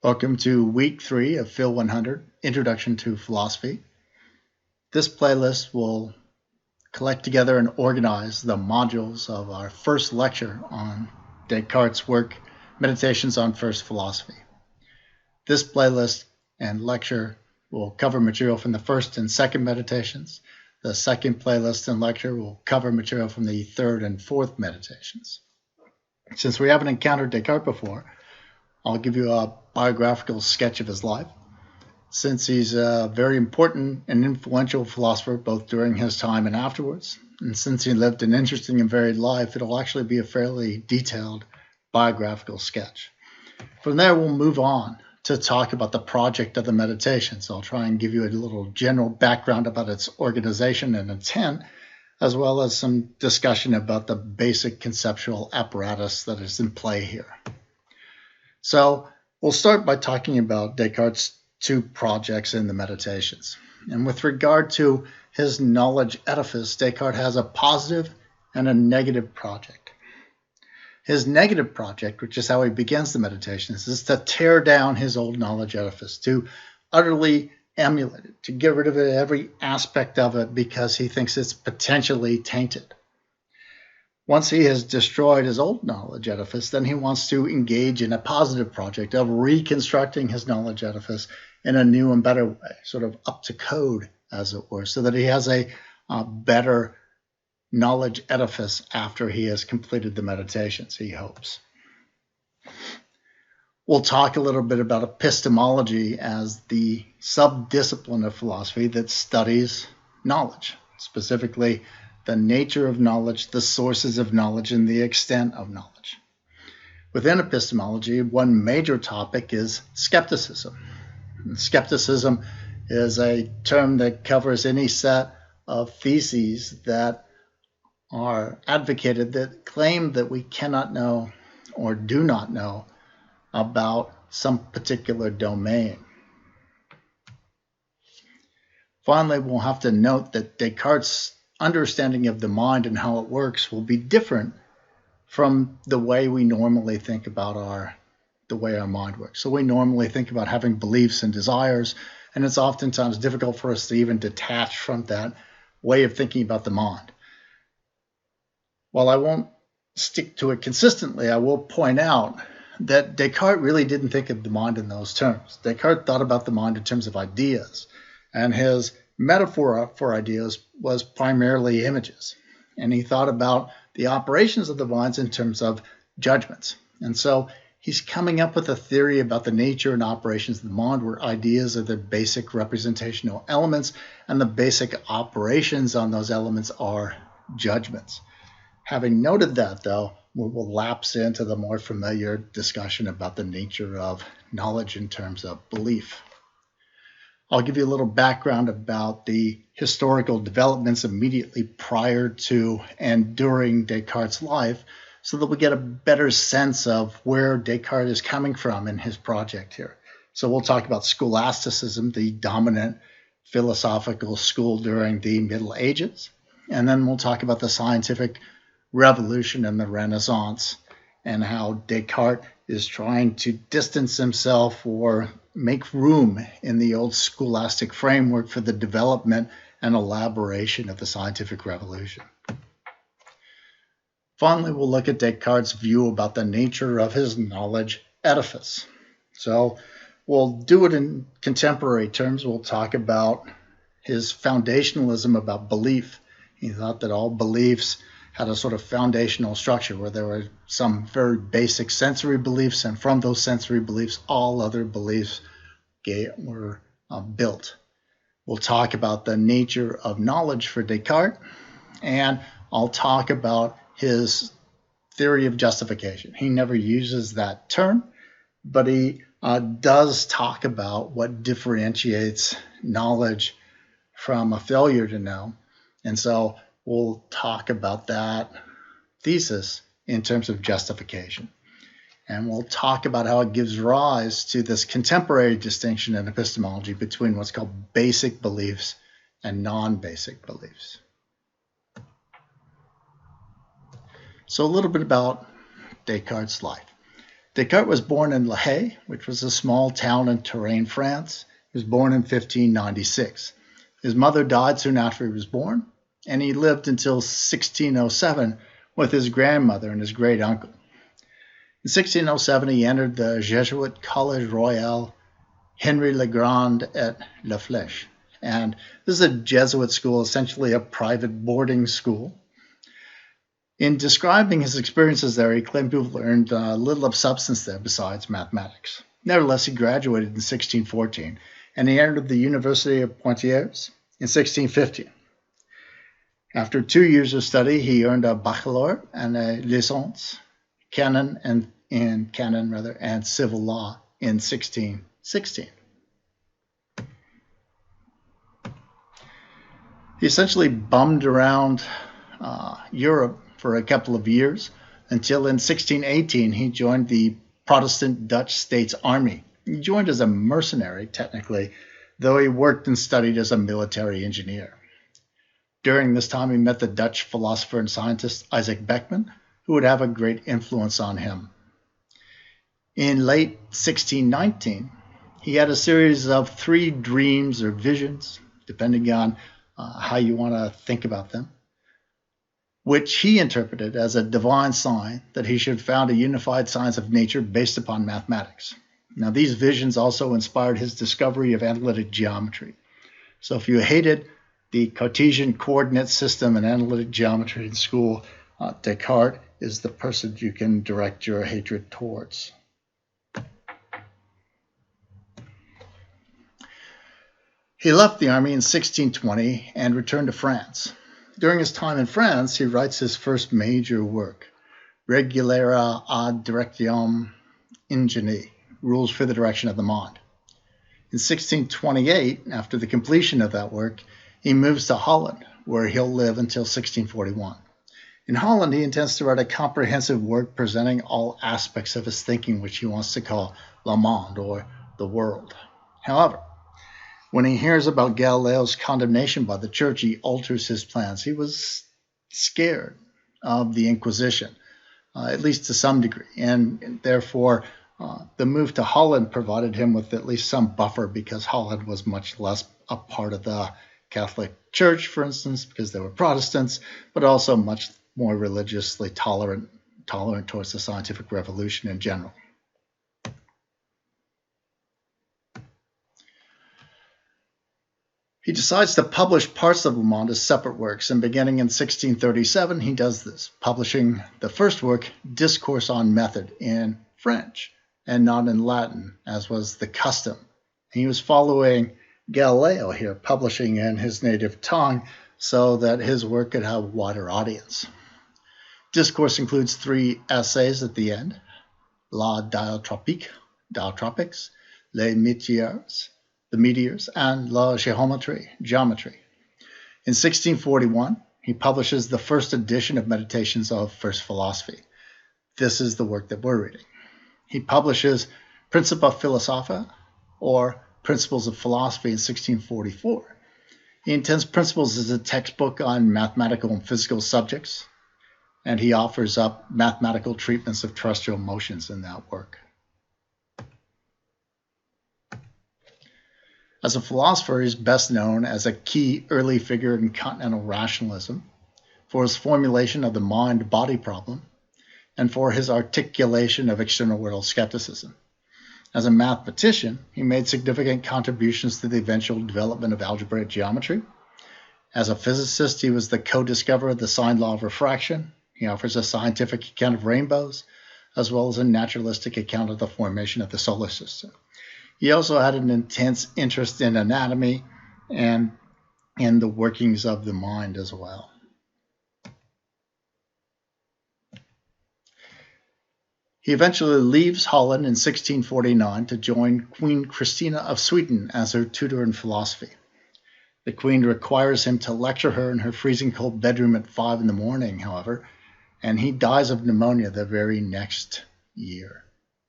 Welcome to week 3 of Phil 100, Introduction to Philosophy. This playlist will collect together and organize the modules of our first lecture on Descartes' work, Meditations on First Philosophy. This playlist and lecture will cover material from the first and second meditations. The second playlist and lecture will cover material from the third and fourth meditations. Since we haven't encountered Descartes before, I'll give you a biographical sketch of his life. Since he's a very important and influential philosopher both during his time and afterwards, and since he lived an interesting and varied life, it'll actually be a fairly detailed biographical sketch. From there, we'll move on to talk about the project of the meditation. So I'll try and give you a little general background about its organization and intent, as well as some discussion about the basic conceptual apparatus that is in play here. So we'll start by talking about Descartes' two projects in the meditations. And with regard to his knowledge edifice, Descartes has a positive and a negative project. His negative project, which is how he begins the meditations, is to tear down his old knowledge edifice, to utterly emulate it, to get rid of it, every aspect of it, because he thinks it's potentially tainted. Once he has destroyed his old knowledge edifice, then he wants to engage in a positive project of reconstructing his knowledge edifice in a new and better way, sort of up to code, as it were, so that he has a better knowledge edifice after he has completed the meditations, he hopes. We'll talk a little bit about epistemology as the sub-discipline of philosophy that studies knowledge, specifically the nature of knowledge, the sources of knowledge, and the extent of knowledge. Within epistemology, one major topic is skepticism. And skepticism is a term that covers any set of theses that are advocated that claim that we cannot know or do not know about some particular domain. Finally, we'll have to note that Descartes' understanding of the mind and how it works will be different from the way we normally think about the way our mind works. So we normally think about having beliefs and desires, and it's oftentimes difficult for us to even detach from that way of thinking about the mind. While I won't stick to it consistently, I will point out that Descartes really didn't think of the mind in those terms. Descartes thought about the mind in terms of ideas, and his metaphor for ideas was primarily images. And he thought about the operations of the minds in terms of judgments. And so he's coming up with a theory about the nature and operations of the mind, where ideas are the basic representational elements, and the basic operations on those elements are judgments. Having noted that, though, we will lapse into the more familiar discussion about the nature of knowledge in terms of belief. I'll give you a little background about the historical developments immediately prior to and during Descartes' life, so that we get a better sense of where Descartes is coming from in his project here. So we'll talk about scholasticism, the dominant philosophical school during the Middle Ages, and then we'll talk about the scientific revolution and the Renaissance, and how Descartes is trying to distance himself or make room in the old scholastic framework for the development and elaboration of the scientific revolution. Finally, we'll look at Descartes' view about the nature of his knowledge edifice. So we'll do it in contemporary terms. We'll talk about his foundationalism about belief. He thought that all beliefs had a sort of foundational structure where there were some very basic sensory beliefs, and from those sensory beliefs, all other beliefs were built. We'll talk about the nature of knowledge for Descartes, and I'll talk about his theory of justification. He never uses that term, but he does talk about what differentiates knowledge from a failure to know. And so we'll talk about that thesis in terms of justification. And we'll talk about how it gives rise to this contemporary distinction in epistemology between what's called basic beliefs and non-basic beliefs. So a little bit about Descartes' life. Descartes was born in La Haye, which was a small town in Touraine, France. He was born in 1596. His mother died soon after he was born, and he lived until 1607 with his grandmother and his great uncle. In 1607, he entered the Jesuit College Royal Henry Le Grand at La Flèche. And this is a Jesuit school, essentially a private boarding school. In describing his experiences there, he claimed to have learned little of substance there besides mathematics. Nevertheless, he graduated in 1614, and he entered the University of Poitiers in 1615. After 2 years of study, he earned a baccalaureate and a licence in canon and civil law in 1616. He essentially bummed around Europe for a couple of years until in 1618 he joined the Protestant Dutch States Army. He joined as a mercenary, technically, though he worked and studied as a military engineer. During this time, he met the Dutch philosopher and scientist Isaac Beckman, who would have a great influence on him. In late 1619, he had a series of 3 dreams or visions, depending on how you want to think about them, which he interpreted as a divine sign that he should found a unified science of nature based upon mathematics. Now, these visions also inspired his discovery of analytic geometry. So if you hated the Cartesian coordinate system and analytic geometry in school, Descartes is the person you can direct your hatred towards. He left the army in 1620 and returned to France. During his time in France, he writes his first major work, Regularia ad Directionem Ingeniae, Rules for the Direction of the Mind. In 1628, after the completion of that work, he moves to Holland, where he'll live until 1641. In Holland, he intends to write a comprehensive work presenting all aspects of his thinking, which he wants to call Le Monde, or the world. However, when he hears about Galileo's condemnation by the church, he alters his plans. He was scared of the Inquisition, at least to some degree, and therefore the move to Holland provided him with at least some buffer, because Holland was much less a part of the Catholic Church, for instance, because they were Protestants, but also much more religiously tolerant towards the scientific revolution in general. He decides to publish parts of Le Monde as separate works, and beginning in 1637, he does this, publishing the first work, Discourse on Method, in French and not in Latin, as was the custom. He was following Galileo here, publishing in his native tongue so that his work could have a wider audience. Discourse includes 3 essays at the end, La Diatropique, Diatropics, Les Métiers, the meteors, and La Géométrie, geometry. In 1641, he publishes the first edition of Meditations of First Philosophy. This is the work that we're reading. He publishes Principia Philosophiae, or Principles of Philosophy, in 1644. He intends Principles as a textbook on mathematical and physical subjects, and he offers up mathematical treatments of terrestrial motions in that work. As a philosopher, he is best known as a key early figure in continental rationalism, for his formulation of the mind-body problem, and for his articulation of external world skepticism. As a mathematician, he made significant contributions to the eventual development of algebraic geometry. As a physicist, he was the co-discoverer of the sign law of refraction. He offers a scientific account of rainbows, as well as a naturalistic account of the formation of the solar system. He also had an intense interest in anatomy and in the workings of the mind as well. He eventually leaves Holland in 1649 to join Queen Christina of Sweden as her tutor in philosophy. The Queen requires him to lecture her in her freezing cold bedroom at 5 in the morning, however, and he dies of pneumonia the very next year.